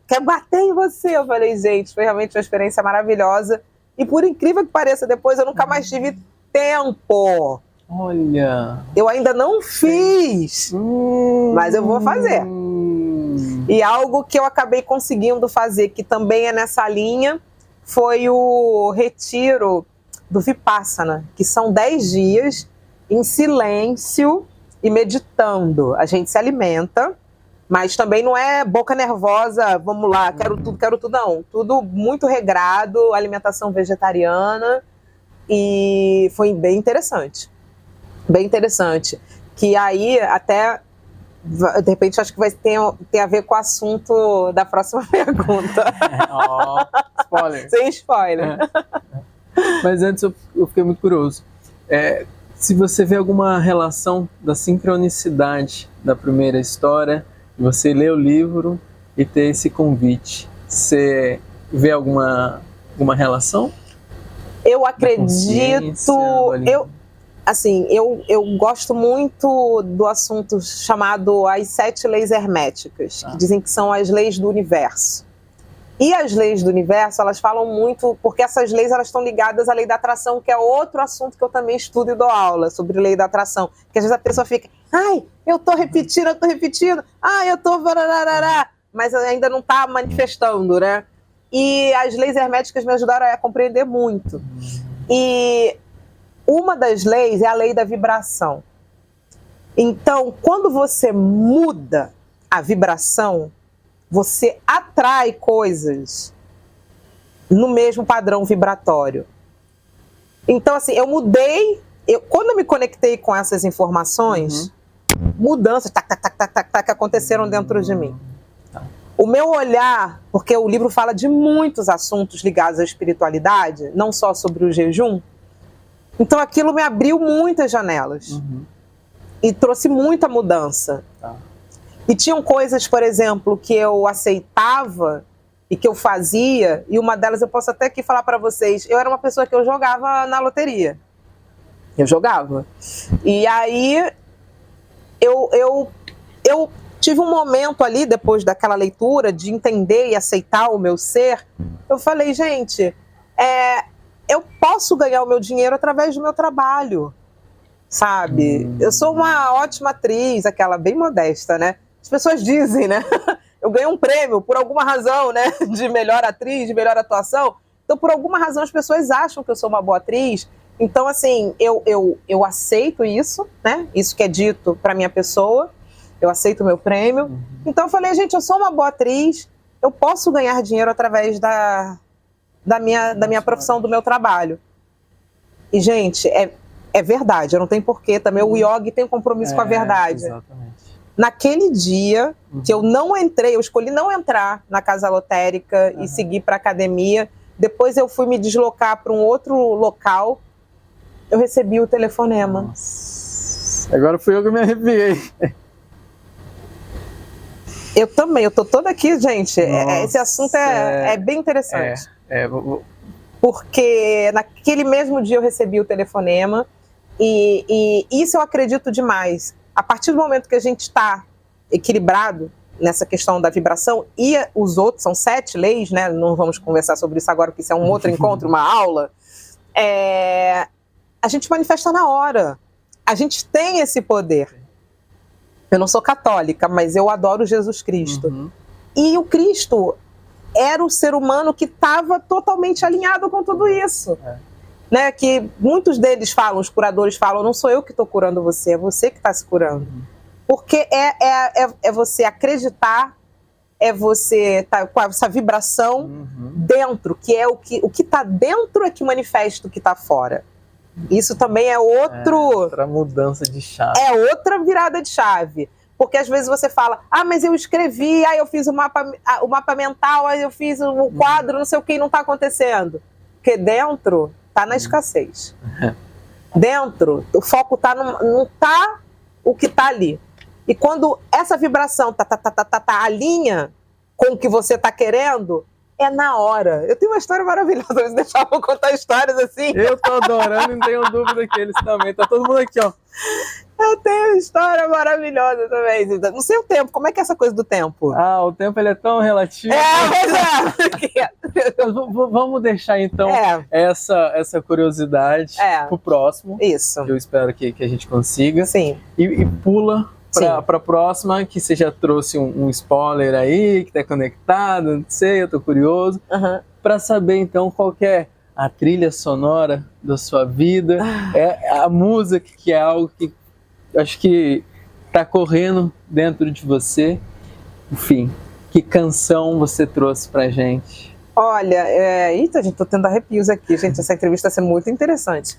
quero bater em você, eu falei, gente, foi realmente uma experiência maravilhosa, e por incrível que pareça, depois eu nunca mais tive tempo. Olha. Eu ainda não fiz, mas eu vou fazer. E algo que eu acabei conseguindo fazer, que também é nessa linha, foi o retiro do Vipassana, que são 10 dias em silêncio e meditando. A gente se alimenta, mas também não é boca nervosa, vamos lá, quero tudo, não. Tudo muito regrado, alimentação vegetariana. E foi bem interessante. Que aí até De repente, acho que vai ter a ver com o assunto da próxima pergunta. Spoiler. Sem spoiler. Mas antes eu fiquei muito curioso. Se você vê alguma relação da sincronicidade da primeira história, você lê o livro e ter esse convite, você vê alguma relação? Eu acredito... Eu gosto muito do assunto chamado as 7 leis herméticas, que dizem que são as leis do universo. E as leis do universo, elas falam muito, porque essas leis elas estão ligadas à lei da atração, que é outro assunto que eu também estudo e dou aula, sobre lei da atração. Que às vezes a pessoa fica, ai, eu tô repetindo, ai, eu tô... mas ainda não está manifestando, né? E as leis herméticas me ajudaram a compreender muito. E uma das leis é a lei da vibração. Então, quando você muda a vibração, você atrai coisas no mesmo padrão vibratório. Então, assim, eu mudei... quando eu me conectei com essas informações, mudanças aconteceram dentro de mim. O meu olhar, porque o livro fala de muitos assuntos ligados à espiritualidade, não só sobre o jejum, então aquilo me abriu muitas janelas e trouxe muita mudança. E tinham coisas, por exemplo, que eu aceitava e que eu fazia, e uma delas eu posso até aqui falar para vocês, eu era uma pessoa que eu jogava na loteria. Eu jogava. E aí eu tive um momento ali, depois daquela leitura, de entender e aceitar o meu ser. Eu falei, gente, eu posso ganhar o meu dinheiro através do meu trabalho, sabe? Eu sou uma ótima atriz, aquela bem modesta, né? As pessoas dizem, né? Eu ganhei um prêmio por alguma razão, né? De melhor atriz, de melhor atuação. Então, por alguma razão, as pessoas acham que eu sou uma boa atriz. Então, assim, eu aceito isso, né? Isso que é dito para minha pessoa. Eu aceito o meu prêmio. Então eu falei, gente, eu sou uma boa atriz, eu posso ganhar dinheiro através da minha profissão, do meu trabalho. E, gente, é verdade, eu não tenho porquê também. O yogi tem um compromisso com a verdade. Exatamente. Naquele dia que eu não entrei, eu escolhi não entrar na casa lotérica e seguir para a academia, depois eu fui me deslocar para um outro local, eu recebi o telefonema. Nossa. Agora fui eu que me arrepiei. Eu também, eu tô toda aqui, gente. Nossa, esse assunto é bem interessante. Porque naquele mesmo dia eu recebi o telefonema e isso eu acredito demais. A partir do momento que a gente está equilibrado nessa questão da vibração, e os outros, são 7 leis, né? Não vamos conversar sobre isso agora, porque isso é um outro encontro, uma aula. A gente manifesta na hora. A gente tem esse poder. Eu não sou católica, mas eu adoro Jesus Cristo. E o Cristo era o ser humano que estava totalmente alinhado com tudo isso. Né? Que muitos deles falam, os curadores falam, não sou eu que estou curando você, é você que está se curando. Porque é você acreditar, é você estar com essa vibração dentro, que é o que está dentro é que manifesta o que está fora. Isso também é outra mudança de chave. É outra virada de chave. Porque às vezes você fala, mas eu escrevi, aí eu fiz o mapa mental, aí eu fiz o quadro, não sei o que, e não está acontecendo. Porque dentro está na escassez. Dentro, o foco não está o que está ali. E quando essa vibração alinha com o que você está querendo, é na hora. Eu tenho uma história maravilhosa, vocês deixavam eu contar histórias assim. Eu tô adorando, não tenho dúvida que eles também. Tá todo mundo aqui, ó. Eu tenho uma história maravilhosa também. Não sei o tempo, como é que é essa coisa do tempo? O tempo ele é tão relativo. Vamos deixar então essa curiosidade pro próximo. Isso. Que eu espero que a gente consiga. Sim. E pula para a próxima, que você já trouxe um spoiler aí, que tá conectado, não sei, eu tô curioso. Para saber então qual que é a trilha sonora da sua vida, a música, que é algo que acho que tá correndo dentro de você. Enfim, que canção você trouxe pra gente? Olha, eita, gente, tô tendo arrepios aqui, gente, essa entrevista está sendo muito interessante.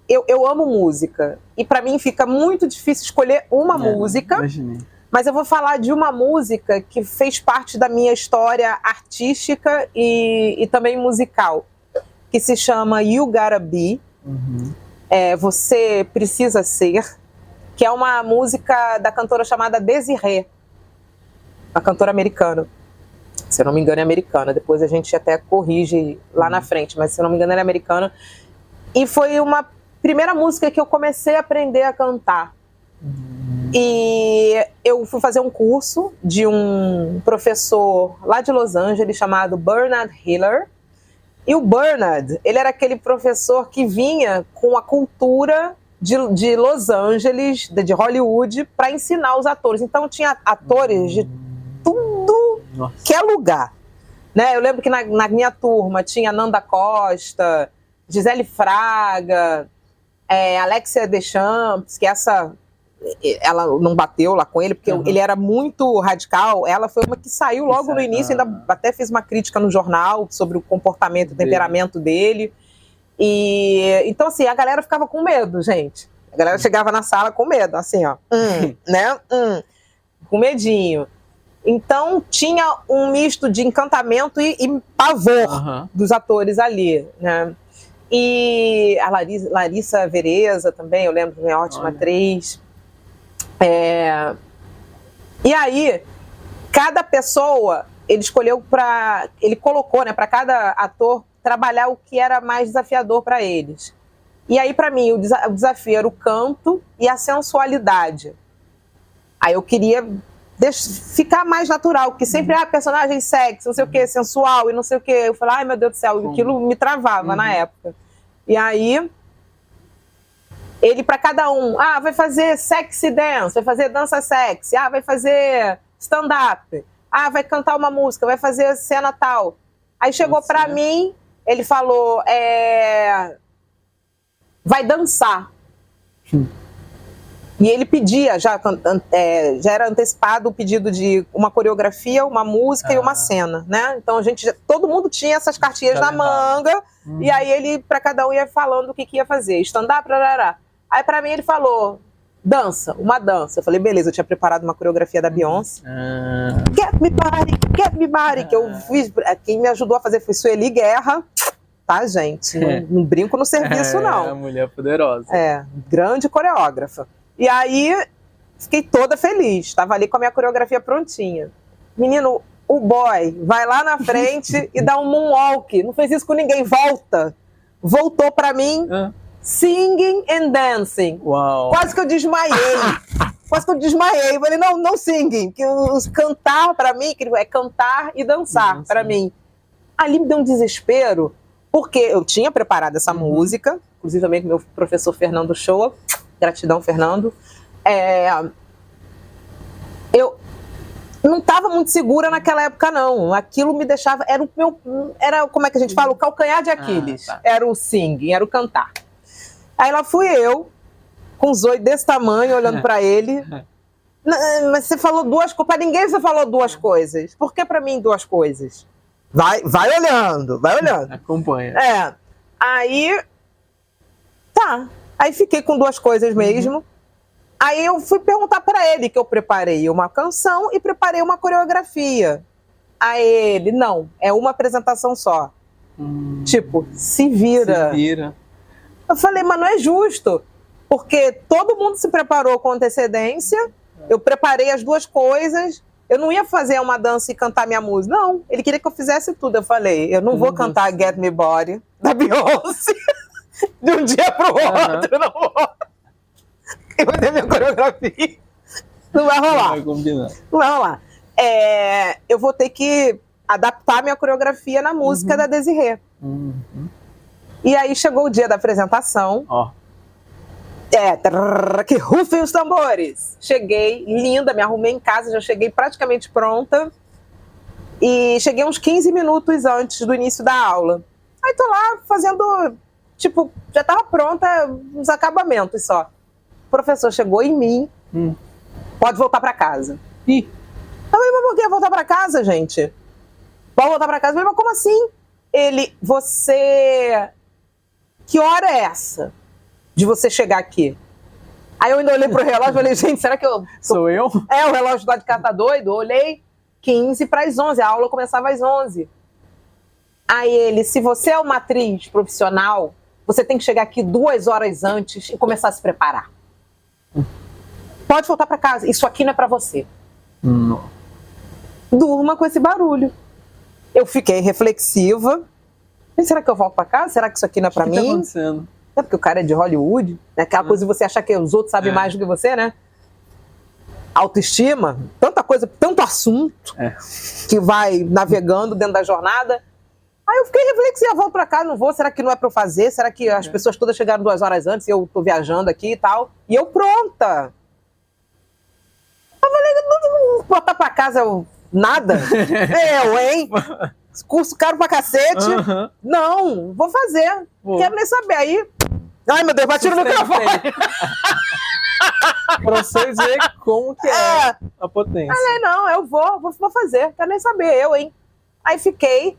eu amo música. E para mim fica muito difícil escolher uma música. Imaginei. Mas eu vou falar de uma música que fez parte da minha história artística e também musical, que se chama You Gotta Be, Você Precisa Ser, que é uma música da cantora chamada Desiree, uma cantora americana. Se eu não me engano é americana, depois a gente até corrige lá na frente, mas se eu não me engano ela é americana. E foi uma primeira música que eu comecei a aprender a cantar. E eu fui fazer um curso de um professor lá de Los Angeles chamado Bernard Hiller. E o Bernard, ele era aquele professor que vinha com a cultura de Los Angeles, de Hollywood, para ensinar os atores. Então tinha atores de tudo que é lugar. Né? Eu lembro que na minha turma tinha Nanda Costa, Gisele Fraga, Alexia Deschamps, que ela não bateu lá com ele, porque ele era muito radical. Ela foi uma que saiu logo no início, ainda até fez uma crítica no jornal sobre o comportamento, o temperamento dele. E então, assim, a galera ficava com medo, gente. A galera chegava na sala com medo, assim, ó, né? Com medinho. Então, tinha um misto de encantamento e pavor dos atores ali, né? E a Larissa Vereza também, eu lembro, é ótima atriz. E aí, cada pessoa, ele colocou, né, para cada ator trabalhar o que era mais desafiador para eles. E aí, para mim, o desafio era o canto e a sensualidade. Aí eu queria ficar mais natural, porque sempre personagem sexy, não sei o que, sensual e não sei o que. Eu falei, ai meu Deus do céu, aquilo me travava na época. E aí, ele para cada um, vai fazer sexy dance, vai fazer dança sexy, vai fazer stand-up, vai cantar uma música, vai fazer cena tal. Aí chegou para mim, ele falou, vai dançar. E ele pedia, já era antecipado o pedido de uma coreografia, uma música e uma cena, né? Então todo mundo tinha essas cartinhas na manga, e aí ele, para cada um, ia falando o que ia fazer, stand-up, rarará. Aí para mim ele falou, uma dança. Eu falei, beleza, eu tinha preparado uma coreografia da Beyoncé. Get me body, que eu fiz, quem me ajudou a fazer foi Sueli Guerra, tá, gente? Não brinco no serviço, não. É uma mulher poderosa. Grande coreógrafa. E aí, fiquei toda feliz, estava ali com a minha coreografia prontinha. Menino, o boy vai lá na frente e dá um moonwalk, não fez isso com ninguém, voltou para mim, singing and dancing. Uau. Quase que eu desmaiei. Eu falei, não singing, que os cantar para mim, que é cantar e dançar para mim. Ali me deu um desespero, porque eu tinha preparado essa música, inclusive também com meu professor Fernando Shoa, gratidão, Fernando. Eu não estava muito segura naquela época, não. Aquilo me deixava... Era como é que a gente fala? O calcanhar de Aquiles. Era o singing, era o cantar. Aí lá fui eu, com os olhos desse tamanho, olhando para ele. Mas você falou duas coisas. Para ninguém você falou duas coisas. Por que para mim duas coisas? Vai olhando. Acompanha. Aí... Tá. Aí fiquei com duas coisas mesmo. Aí eu fui perguntar para ele, que eu preparei uma canção e preparei uma coreografia. Aí ele, não, é uma apresentação só. Tipo, se vira. Eu falei, mas não é justo, porque todo mundo se preparou com antecedência, eu preparei as duas coisas, eu não ia fazer uma dança e cantar minha música. Não, ele queria que eu fizesse tudo. Eu falei, eu não vou cantar Get Me Body, da Beyoncé. De um dia pro outro, não vou. Eu vou ter minha coreografia. Não vai rolar. Não vai rolar. Eu vou ter que adaptar minha coreografia na música da Desiree. E aí chegou o dia da apresentação. Que rufem os tambores. Cheguei, linda, me arrumei em casa, já cheguei praticamente pronta. E cheguei uns 15 minutos antes do início da aula. Aí tô lá fazendo... Tipo, já estava pronta, uns acabamentos só. O professor chegou em mim, pode voltar para casa. Eu falei, mas por que voltar para casa, gente? Pode voltar para casa? Eu falei, mas como assim? Ele, que hora é essa? de você chegar aqui. Aí eu ainda olhei pro relógio e falei, gente, será que eu... Sou eu? É, o relógio lá de cá tá doido. Eu olhei 15 para as 11, a aula começava às 11. Aí ele, se você é uma atriz profissional, você tem que chegar aqui 2 horas antes e começar a se preparar. Pode voltar para casa, isso aqui não é para você. Não. Durma com esse barulho. Eu fiquei reflexiva. Será que eu volto para casa? Será que isso aqui não é para mim? O que tá acontecendo? É porque o cara é de Hollywood, né? Aquela coisa de você achar que os outros sabem mais do que você, né? Autoestima, tanta coisa, tanto assunto que vai navegando dentro da jornada. Aí eu fiquei reflexiva, volto pra cá, não vou, será que não é pra eu fazer? Será que as pessoas todas chegaram 2 horas antes e eu tô viajando aqui e tal? E eu pronta. Eu falei, botar pra casa nada? Eu, hein? Curso caro pra cacete. Não, vou fazer. Quero nem saber. Aí, ai meu Deus, bati no microfone. Pra vocês verem como que é a potência. Falei, não, eu vou fazer. Quero nem saber, eu, hein? Aí fiquei.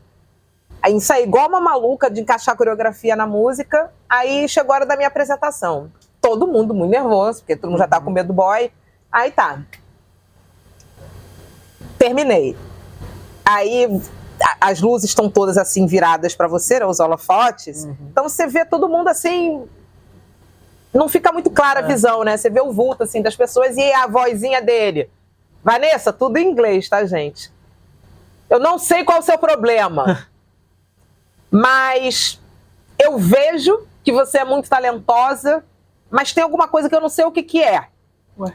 Aí ensaiei igual uma maluca de encaixar a coreografia na música. Aí chegou a hora da minha apresentação. Todo mundo muito nervoso, porque todo mundo já tá com medo do boy. Aí tá. Terminei. Aí as luzes estão todas assim viradas para você, né, os holofotes. Então você vê todo mundo assim... Não fica muito clara a visão, né? Você vê o vulto assim das pessoas e a vozinha dele. Vanessa, tudo em inglês, tá, gente? Eu não sei qual é o seu problema. Mas eu vejo que você é muito talentosa, mas tem alguma coisa que eu não sei o que é. Ué.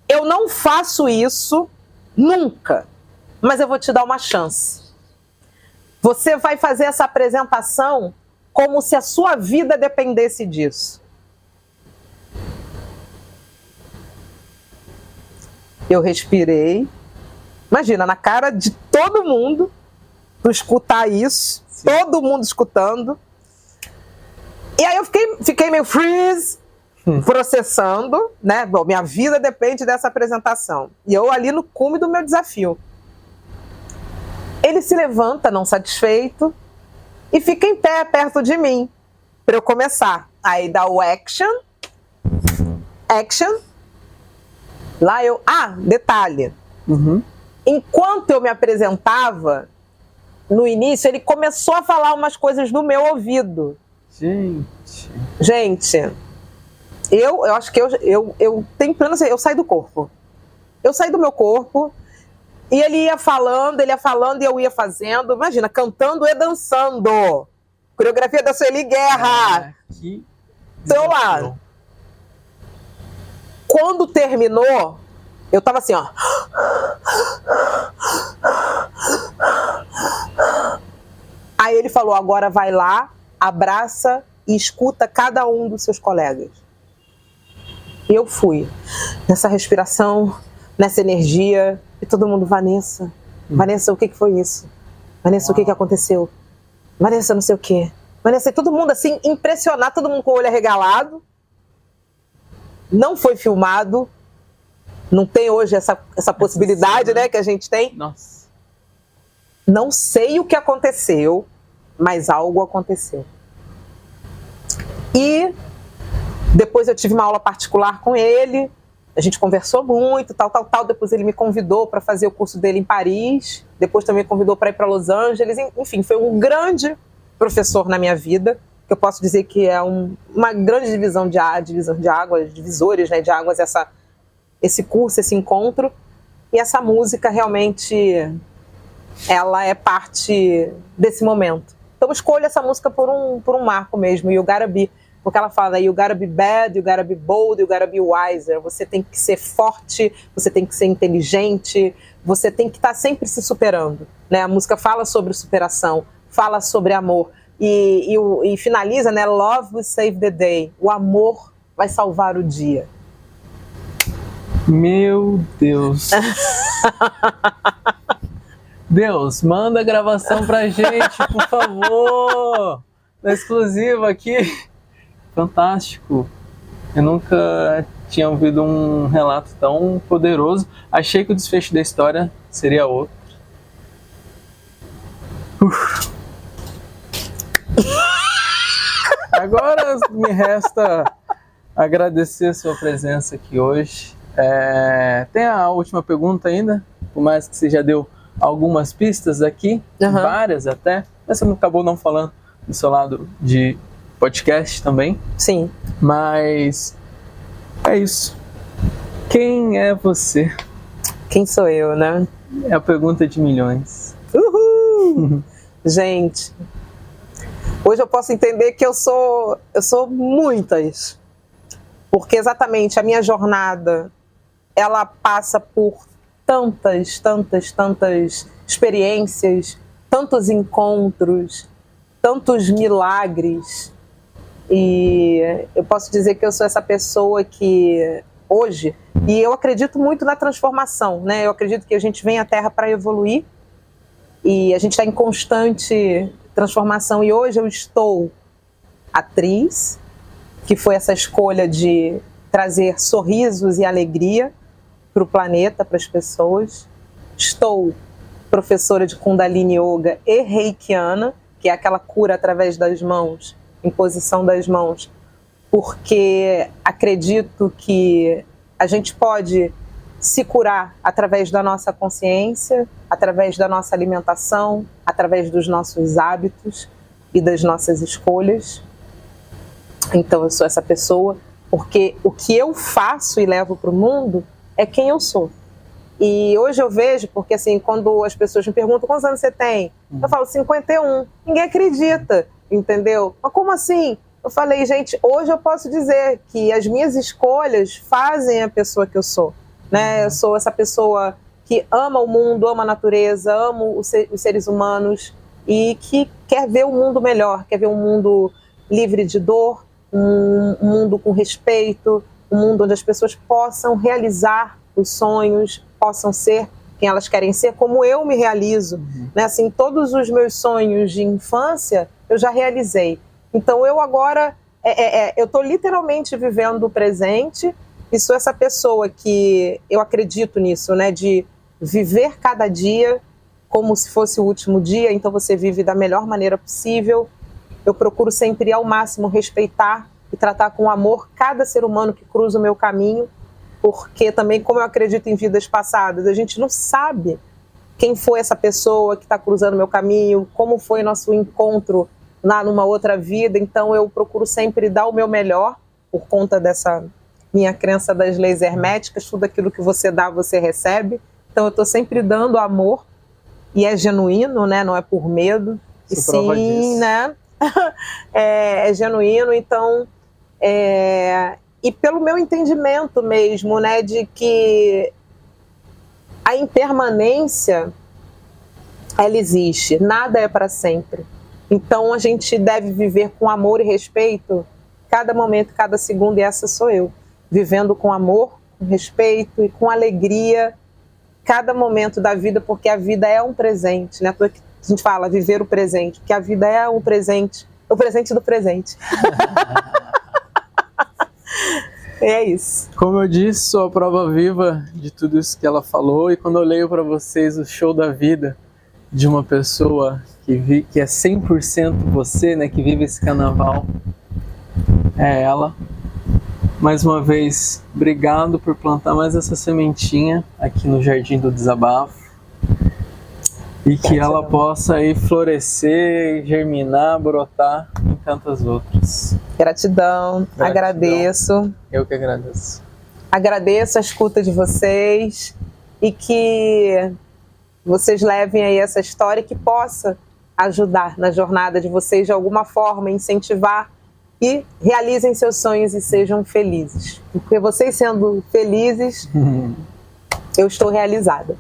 Eu não faço isso nunca, mas eu vou te dar uma chance. Você vai fazer essa apresentação como se a sua vida dependesse disso. Eu respirei. Imagina, na cara de todo mundo, tu escutar isso, todo mundo escutando. E aí eu fiquei meio freeze, processando, né? Bom, minha vida depende dessa apresentação. E eu ali no cume do meu desafio. Ele se levanta, não satisfeito, e fica em pé perto de mim, para eu começar. Aí dá o action. Lá eu... detalhe. Enquanto eu me apresentava, no início, ele começou a falar umas coisas no meu ouvido. Gente, eu acho que eu tenho plano, eu saí do corpo. Eu saí do meu corpo e ele ia falando e eu ia fazendo. Imagina, cantando e dançando. Coreografia da Sueli Guerra. Tô lá. Quando terminou, eu tava assim, ó. Aí ele falou, agora vai lá, abraça e escuta cada um dos seus colegas. E eu fui. Nessa respiração, nessa energia, e todo mundo, Vanessa, o que foi isso? Vanessa, o que aconteceu? Vanessa, não sei o quê. Vanessa, e todo mundo assim, impressionado, todo mundo com o olho arregalado. Não foi filmado. Não tem hoje essa possibilidade, né, que a gente tem. Nossa. Não sei o que aconteceu, mas algo aconteceu. E depois eu tive uma aula particular com ele, a gente conversou muito, tal. Depois ele me convidou para fazer o curso dele em Paris, depois também me convidou para ir para Los Angeles. Enfim, foi um grande professor na minha vida. Eu posso dizer que é uma grande divisão de águas, divisores, né, de águas, esse curso, esse encontro. E essa música realmente, ela é parte desse momento. Então escolho essa música por um marco mesmo, You Gotta Be, porque ela fala, you gotta be bad, you gotta be bold, you gotta be wiser. Você tem que ser forte, você tem que ser inteligente, você tem que estar sempre se superando, né? A música fala sobre superação, fala sobre amor. E finaliza, né? Love will save the day. O amor vai salvar o dia. Meu Deus. Deus, manda a gravação pra gente, por favor. Na exclusiva aqui. Fantástico. Eu nunca tinha ouvido um relato tão poderoso. Achei que o desfecho da história seria outro. Agora me resta agradecer a sua presença aqui hoje. Tem a última pergunta ainda, por mais que você já deu algumas pistas aqui, várias até, mas você acabou não falando do seu lado de podcast também. Sim. Mas é isso. Quem é você? Quem sou eu, né? É a pergunta de milhões. Uhul! Gente, hoje eu posso entender que eu sou muitas. Porque exatamente a minha jornada, ela passa por tantas experiências, tantos encontros, tantos milagres. E eu posso dizer que eu sou essa pessoa que hoje, e eu acredito muito na transformação, né? Eu acredito que a gente vem à Terra para evoluir e a gente está em constante transformação. E hoje eu estou atriz, que foi essa escolha de trazer sorrisos e alegria para o planeta, para as pessoas. Estou professora de Kundalini Yoga e Reikiana, que é aquela cura através das mãos, imposição das mãos, porque acredito que a gente pode se curar através da nossa consciência, através da nossa alimentação, através dos nossos hábitos e das nossas escolhas. Então eu sou essa pessoa, porque o que eu faço e levo para o mundo é quem eu sou. E hoje eu vejo, porque assim, quando as pessoas me perguntam quantos anos você tem, eu falo 51, ninguém acredita, entendeu? Mas como assim? Eu falei, gente, hoje eu posso dizer que as minhas escolhas fazem a pessoa que eu sou, né? Eu sou essa pessoa que ama o mundo, ama a natureza, ama os seres humanos e que quer ver o mundo melhor, quer ver um mundo livre de dor, um mundo com respeito, um mundo onde as pessoas possam realizar os sonhos, possam ser quem elas querem ser, como eu me realizo, né? Assim, todos os meus sonhos de infância eu já realizei. Então eu agora, eu estou literalmente vivendo o presente e sou essa pessoa que eu acredito nisso, né? De viver cada dia como se fosse o último dia, então você vive da melhor maneira possível. Eu procuro sempre ao máximo respeitar e tratar com amor cada ser humano que cruza o meu caminho, porque também, como eu acredito em vidas passadas, a gente não sabe quem foi essa pessoa que está cruzando o meu caminho, como foi nosso encontro numa outra vida. Então eu procuro sempre dar o meu melhor por conta dessa minha crença das leis herméticas, tudo aquilo que você dá, você recebe. Então eu estou sempre dando amor e é genuíno, né? Não é por medo. E sim, né? É genuíno, então e pelo meu entendimento mesmo, né, de que a impermanência ela existe, nada é para sempre. Então a gente deve viver com amor e respeito cada momento, cada segundo, e essa sou eu, vivendo com amor, com respeito e com alegria cada momento da vida, porque a vida é um presente, né? A gente fala viver o presente, porque a vida é um presente, o presente do presente. É isso. Como eu disse, sou a prova viva de tudo isso que ela falou, e quando eu leio para vocês o show da vida de uma pessoa que é 100% você, né, que vive esse carnaval, é ela. Mais uma vez, obrigado por plantar mais essa sementinha aqui no Jardim do Desabafo. E que ela possa aí florescer, germinar, brotar em tantas outras. Gratidão. Agradeço. Eu que agradeço. Agradeço a escuta de vocês e que vocês levem aí essa história que possa ajudar na jornada de vocês de alguma forma, incentivar e realizem seus sonhos e sejam felizes. Porque vocês sendo felizes, eu estou realizada.